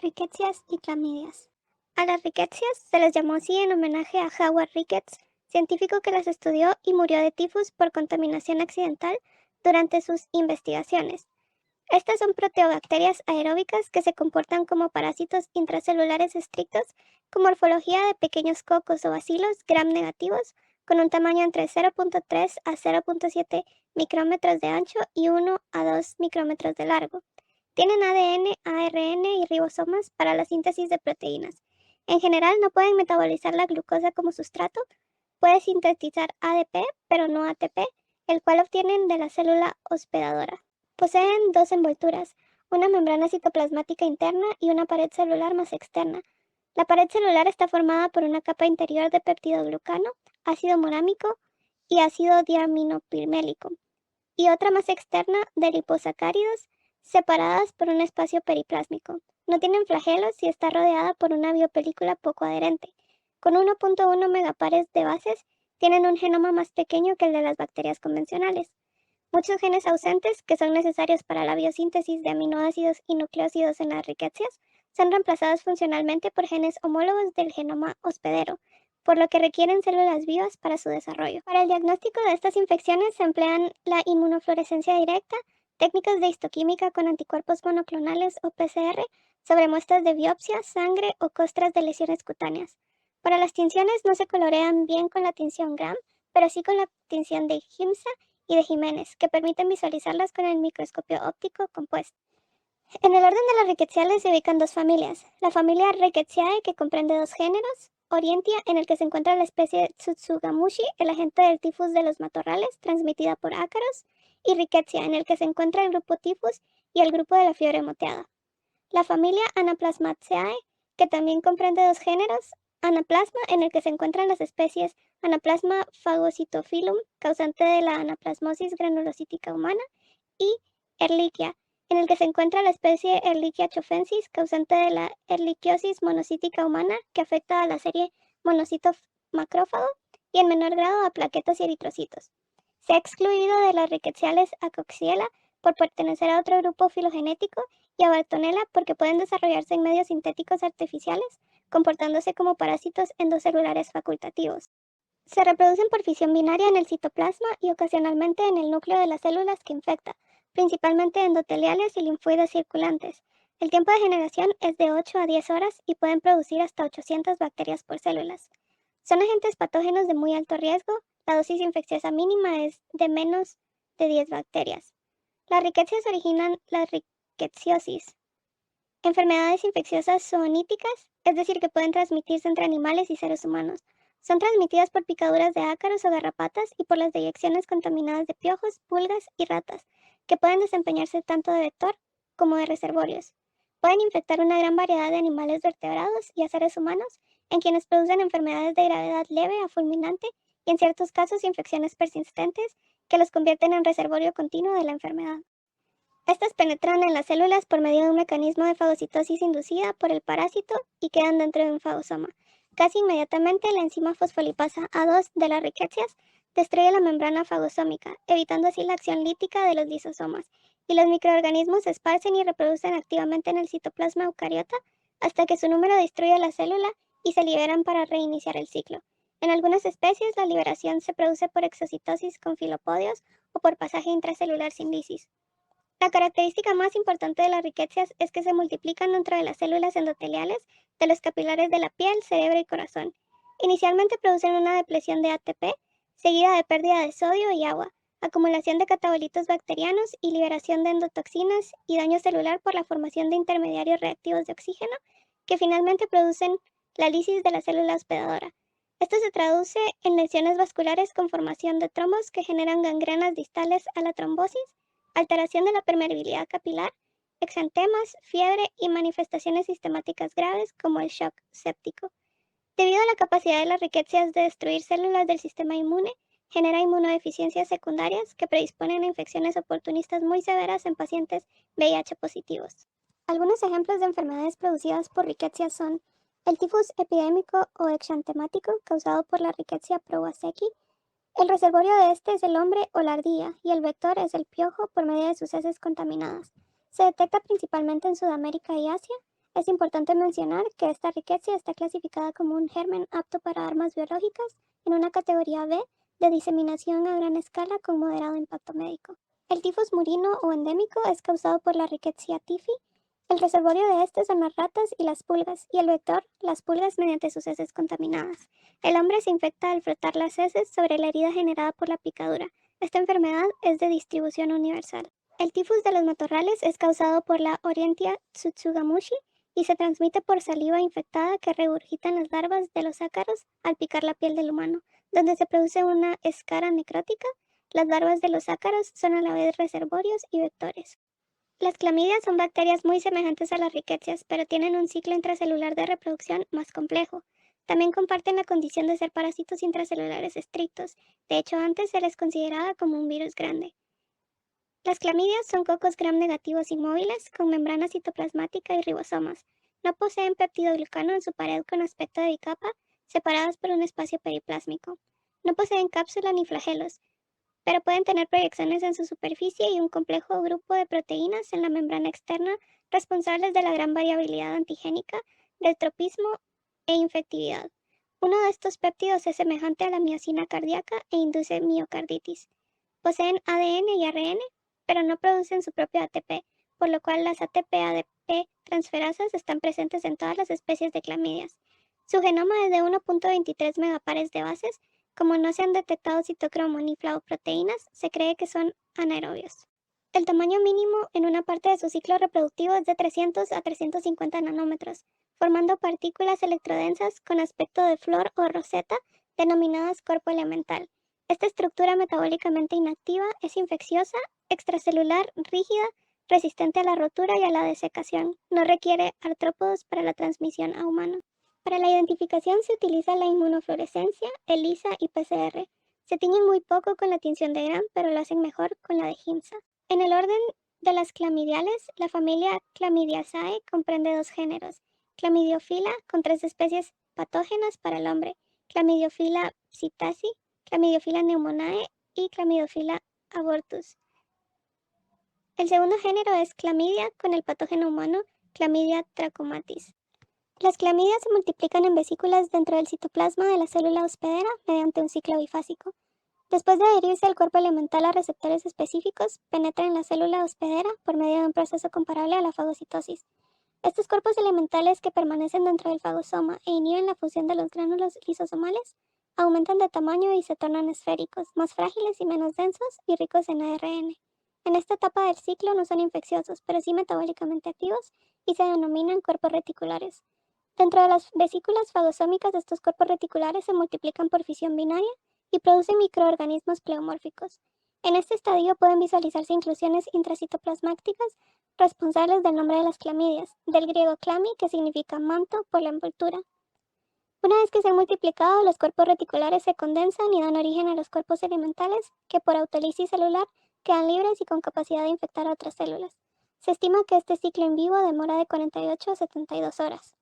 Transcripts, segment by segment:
Rickettsias y clamidias. A las rickettsias se les llamó así en homenaje a Howard Ricketts, científico que las estudió y murió de tifus por contaminación accidental durante sus investigaciones. Estas son proteobacterias aeróbicas que se comportan como parásitos intracelulares estrictos, con morfología de pequeños cocos o bacilos gram-negativos, con un tamaño entre 0.3 a 0.7 micrómetros de ancho y 1 a 2 micrómetros de largo. Tienen ADN, ARN y ribosomas para la síntesis de proteínas. En general no pueden metabolizar la glucosa como sustrato, puede sintetizar ADP, pero no ATP, el cual obtienen de la célula hospedadora. Poseen dos envolturas, una membrana citoplasmática interna y una pared celular más externa. La pared celular está formada por una capa interior de peptidoglucano, ácido morámico y ácido diaminopirmélico, y otra más externa de liposacáridos, separadas por un espacio periplásmico. No tienen flagelos y está rodeada por una biopelícula poco adherente. Con 1.1 megapares de bases, tienen un genoma más pequeño que el de las bacterias convencionales. Muchos genes ausentes, que son necesarios para la biosíntesis de aminoácidos y nucleósidos en las rickettsias, son reemplazados funcionalmente por genes homólogos del genoma hospedero, por lo que requieren células vivas para su desarrollo. Para el diagnóstico de estas infecciones se emplean la inmunofluorescencia directa, técnicas de histoquímica con anticuerpos monoclonales o PCR sobre muestras de biopsia, sangre o costras de lesiones cutáneas. Para las tinciones no se colorean bien con la tinción Gram, pero sí con la tinción de Giemsa y de Jiménez, que permiten visualizarlas con el microscopio óptico compuesto. En el orden de las rickettsiales se ubican dos familias. La familia Rickettsiae, que comprende dos géneros, Orientia, en el que se encuentra la especie Tsutsugamushi, el agente del tifus de los matorrales, transmitida por ácaros, y Rickettsia, en el que se encuentra el grupo tifus y el grupo de la fiebre moteada. La familia Anaplasmaceae, que también comprende dos géneros, Anaplasma, en el que se encuentran las especies Anaplasma phagocytophilum, causante de la anaplasmosis granulocítica humana, y Ehrlichia, en el que se encuentra la especie Ehrlichia chofensis, causante de la erliquiosis monocítica humana, que afecta a la serie monocito macrófago y en menor grado a plaquetas y eritrocitos. Se ha excluido de las rickettsiales a Coxiella por pertenecer a otro grupo filogenético y a Bartonella porque pueden desarrollarse en medios sintéticos artificiales, comportándose como parásitos endocelulares facultativos. Se reproducen por fisión binaria en el citoplasma y ocasionalmente en el núcleo de las células que infecta, principalmente endoteliales y linfoides circulantes. El tiempo de generación es de 8 a 10 horas y pueden producir hasta 800 bacterias por células. Son agentes patógenos de muy alto riesgo, la dosis infecciosa mínima es de menos de 10 bacterias. Las rickettsias originan la rickettsiosis, enfermedades infecciosas zooníticas, es decir, que pueden transmitirse entre animales y seres humanos. Son transmitidas por picaduras de ácaros o garrapatas y por las deyecciones contaminadas de piojos, pulgas y ratas, que pueden desempeñarse tanto de vector como de reservorios. Pueden infectar una gran variedad de animales vertebrados y a seres humanos, en quienes producen enfermedades de gravedad leve a fulminante y en ciertos casos infecciones persistentes que los convierten en reservorio continuo de la enfermedad. Estas penetran en las células por medio de un mecanismo de fagocitosis inducida por el parásito y quedan dentro de un fagosoma. Casi inmediatamente la enzima fosfolipasa A2 de las rickettsias destruye la membrana fagosómica, evitando así la acción lítica de los lisosomas, y los microorganismos se esparcen y reproducen activamente en el citoplasma eucariota hasta que su número destruye la célula y se liberan para reiniciar el ciclo. En algunas especies la liberación se produce por exocitosis con filopodios o por pasaje intracelular sin lisis. La característica más importante de las rickettsias es que se multiplican dentro de las células endoteliales de los capilares de la piel, cerebro y corazón. Inicialmente producen una depresión de ATP, seguida de pérdida de sodio y agua, acumulación de catabolitos bacterianos y liberación de endotoxinas y daño celular por la formación de intermediarios reactivos de oxígeno, que finalmente producen la lisis de la célula hospedadora. Esto se traduce en lesiones vasculares con formación de trombos que generan gangrenas distales a la trombosis, alteración de la permeabilidad capilar, exantemas, fiebre y manifestaciones sistemáticas graves como el shock séptico. Debido a la capacidad de las rickettsias de destruir células del sistema inmune, genera inmunodeficiencias secundarias que predisponen a infecciones oportunistas muy severas en pacientes VIH positivos. Algunos ejemplos de enfermedades producidas por rickettsias son el tifus epidémico o exantemático causado por la Rickettsia prowazekii. El reservorio de este es el hombre o la ardilla y el vector es el piojo por medio de sus heces contaminadas. Se detecta principalmente en Sudamérica y Asia. Es importante mencionar que esta rickettsia está clasificada como un germen apto para armas biológicas en una categoría B de diseminación a gran escala con moderado impacto médico. El tifus murino o endémico es causado por la Rickettsia typhi. El reservorio de este son las ratas y las pulgas, y el vector, las pulgas mediante sus heces contaminadas. El hombre se infecta al frotar las heces sobre la herida generada por la picadura. Esta enfermedad es de distribución universal. El tifus de los matorrales es causado por la Orientia tsutsugamushi y se transmite por saliva infectada que regurgitan las larvas de los ácaros al picar la piel del humano, donde se produce una escara necrótica. Las larvas de los ácaros son a la vez reservorios y vectores. Las clamidias son bacterias muy semejantes a las rickettsias, pero tienen un ciclo intracelular de reproducción más complejo. También comparten la condición de ser parásitos intracelulares estrictos. De hecho, antes se les consideraba como un virus grande. Las clamidias son cocos gram negativos inmóviles con membrana citoplasmática y ribosomas. No poseen peptidoglucano en su pared con aspecto de bicapa, separadas por un espacio periplásmico. No poseen cápsula ni flagelos, pero pueden tener proyecciones en su superficie y un complejo grupo de proteínas en la membrana externa responsables de la gran variabilidad antigénica, del tropismo e infectividad. Uno de estos péptidos es semejante a la miocina cardíaca e induce miocarditis. Poseen ADN y ARN, pero no producen su propio ATP, por lo cual las ATP-ADP transferasas están presentes en todas las especies de clamidias. Su genoma es de 1.23 megapares de bases. Como no se han detectado citocromo ni flavoproteínas, se cree que son anaerobios. El tamaño mínimo en una parte de su ciclo reproductivo es de 300 a 350 nanómetros, formando partículas electrodensas con aspecto de flor o roseta, denominadas cuerpo elemental. Esta estructura metabólicamente inactiva es infecciosa, extracelular, rígida, resistente a la rotura y a la desecación. No requiere artrópodos para la transmisión a humanos. Para la identificación se utiliza la inmunofluorescencia, ELISA y PCR. Se tiñen muy poco con la tinción de Gram, pero lo hacen mejor con la de Giemsa. En el orden de las clamidiales, la familia Chlamydiaceae comprende dos géneros: Chlamydophila, con 3 especies patógenas para el hombre: Chlamydophila psittaci, Chlamydophila pneumoniae y Chlamydophila abortus. El segundo género es Chlamydia, con el patógeno humano Chlamydia trachomatis. Las clamidias se multiplican en vesículas dentro del citoplasma de la célula hospedera mediante un ciclo bifásico. Después de adherirse al cuerpo elemental a receptores específicos, penetran en la célula hospedera por medio de un proceso comparable a la fagocitosis. Estos cuerpos elementales, que permanecen dentro del fagosoma e inhiben la fusión de los gránulos lisosomales, aumentan de tamaño y se tornan esféricos, más frágiles y menos densos, y ricos en ARN. En esta etapa del ciclo no son infecciosos, pero sí metabólicamente activos, y se denominan cuerpos reticulares. Dentro de las vesículas fagosómicas, estos cuerpos reticulares se multiplican por fisión binaria y producen microorganismos pleomórficos. En este estadio pueden visualizarse inclusiones intracitoplasmáticas responsables del nombre de las clamidias, del griego clami, que significa manto, por la envoltura. Una vez que se han multiplicado, los cuerpos reticulares se condensan y dan origen a los cuerpos elementales, que por autólisis celular quedan libres y con capacidad de infectar a otras células. Se estima que este ciclo en vivo demora de 48 a 72 horas.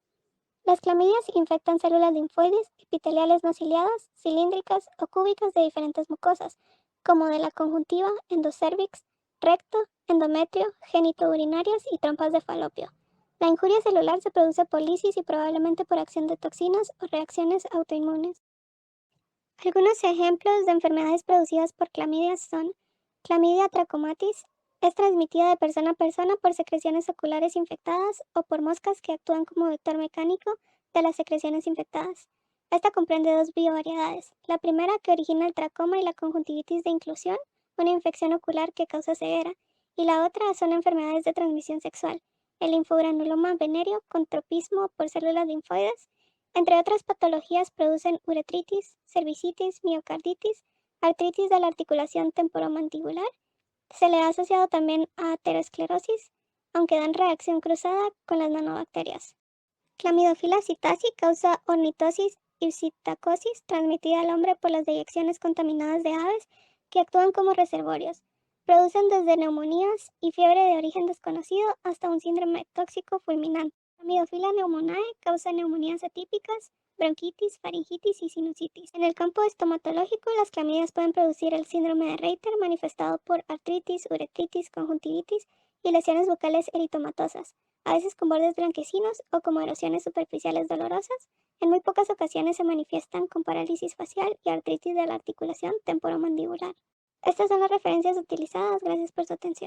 Las clamidias infectan células linfoides, epiteliales no ciliadas, cilíndricas o cúbicas de diferentes mucosas, como de la conjuntiva, endocérvix, recto, endometrio, genitourinarias y trompas de falopio. La injuria celular se produce por lisis y probablemente por acción de toxinas o reacciones autoinmunes. Algunos ejemplos de enfermedades producidas por clamidias son: Chlamydia trachomatis. Es transmitida de persona a persona por secreciones oculares infectadas o por moscas que actúan como vector mecánico de las secreciones infectadas. Esta comprende dos biovariedades: la primera, que origina el tracoma y la conjuntivitis de inclusión, una infección ocular que causa ceguera, y la otra son enfermedades de transmisión sexual: el linfogranuloma venéreo con tropismo por células linfoides. Entre otras patologías, producen uretritis, cervicitis, miocarditis, artritis de la articulación temporomandibular. Se le ha asociado también a aterosclerosis, aunque dan reacción cruzada con las nanobacterias. Chlamydophila psittaci causa ornitosis y psittacosis, transmitida al hombre por las deyecciones contaminadas de aves que actúan como reservorios. Producen desde neumonías y fiebre de origen desconocido hasta un síndrome tóxico fulminante. Chlamydophila pneumoniae causa neumonías atípicas, bronquitis, faringitis y sinusitis. En el campo estomatológico, las clamidias pueden producir el síndrome de Reiter, manifestado por artritis, uretritis, conjuntivitis y lesiones bucales eritomatosas, a veces con bordes blanquecinos o como erosiones superficiales dolorosas. En muy pocas ocasiones se manifiestan con parálisis facial y artritis de la articulación temporomandibular. Estas son las referencias utilizadas. Gracias por su atención.